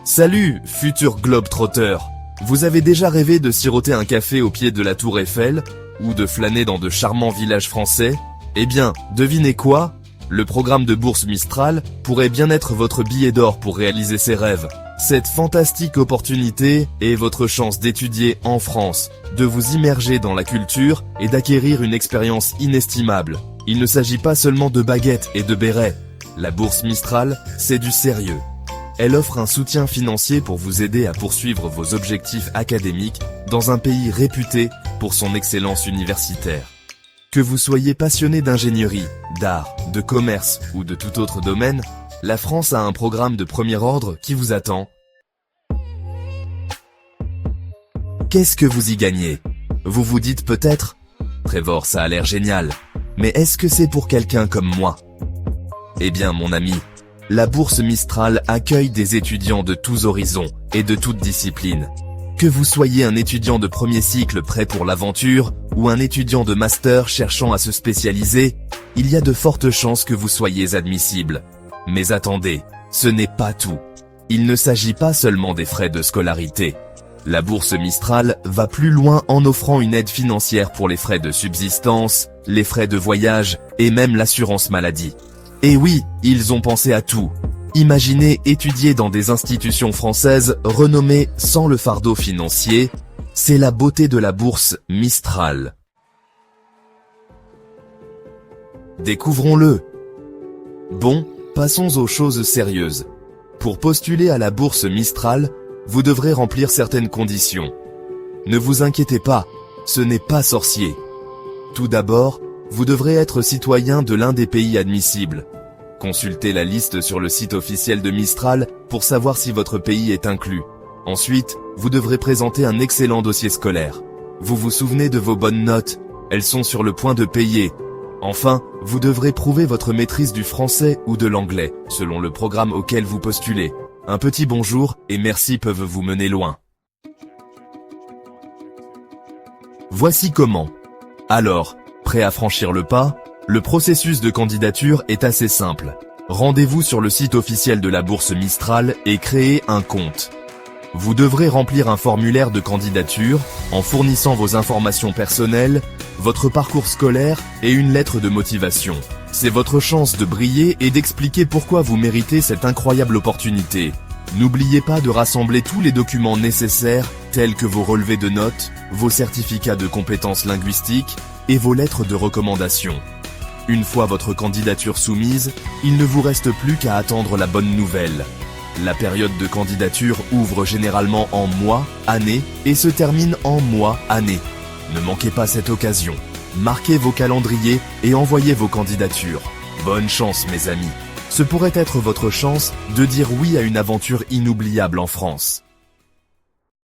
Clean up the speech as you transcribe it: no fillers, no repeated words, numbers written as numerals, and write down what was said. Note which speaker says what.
Speaker 1: Salut, futur globe-trotter. Vous avez déjà rêvé de siroter un café au pied de la tour Eiffel, ou de flâner dans de charmants villages français? Eh bien, devinez quoi? Le programme de bourse Mistral pourrait bien être votre billet d'or pour réaliser ces rêves. Cette fantastique opportunité est votre chance d'étudier en France, de vous immerger dans la culture et d'acquérir une expérience inestimable. Il ne s'agit pas seulement de baguettes et de bérets. La bourse Mistral, c'est du sérieux. Elle offre un soutien financier pour vous aider à poursuivre vos objectifs académiques dans un pays réputé pour son excellence universitaire. Que vous soyez passionné d'ingénierie, d'art, de commerce ou de tout autre domaine, la France a un programme de premier ordre qui vous attend. Qu'est-ce que vous y gagnez? Vous vous dites peut-être, Trevor, ça a l'air génial, mais est-ce que c'est pour quelqu'un comme moi? Eh bien mon ami, la bourse Mistral accueille des étudiants de tous horizons et de toutes disciplines. Que vous soyez un étudiant de premier cycle prêt pour l'aventure ou un étudiant de master cherchant à se spécialiser, il y a de fortes chances que vous soyez admissible. Mais attendez, ce n'est pas tout. Il ne s'agit pas seulement des frais de scolarité. La bourse Mistral va plus loin en offrant une aide financière pour les frais de subsistance, les frais de voyage et même l'assurance maladie. Et oui, ils ont pensé à tout. Imaginez étudier dans des institutions françaises renommées sans le fardeau financier. C'est la beauté de la bourse Mistral. Découvrons-le. Bon, passons aux choses sérieuses. Pour postuler à la bourse Mistral, vous devrez remplir certaines conditions. Ne vous inquiétez pas, ce n'est pas sorcier. Tout d'abord, vous devrez être citoyen de l'un des pays admissibles. Consultez la liste sur le site officiel de Mistral pour savoir si votre pays est inclus. Ensuite, vous devrez présenter un excellent dossier scolaire. Vous vous souvenez de vos bonnes notes, elles sont sur le point de payer. Enfin, vous devrez prouver votre maîtrise du français ou de l'anglais, selon le programme auquel vous postulez. Un petit bonjour et merci peuvent vous mener loin. Voici comment. Alors, prêt à franchir le pas? Le processus de candidature est assez simple. Rendez-vous sur le site officiel de la bourse Mistral et créez un compte. Vous devrez remplir un formulaire de candidature en fournissant vos informations personnelles, votre parcours scolaire et une lettre de motivation. C'est votre chance de briller et d'expliquer pourquoi vous méritez cette incroyable opportunité. N'oubliez pas de rassembler tous les documents nécessaires tels que vos relevés de notes, vos certificats de compétences linguistiques et vos lettres de recommandation. Une fois votre candidature soumise, il ne vous reste plus qu'à attendre la bonne nouvelle. La période de candidature ouvre généralement en mois, année et se termine en mois, année. Ne manquez pas cette occasion. Marquez vos calendriers et envoyez vos candidatures. Bonne chance mes amis. Ce pourrait être votre chance de dire oui à une aventure inoubliable en France.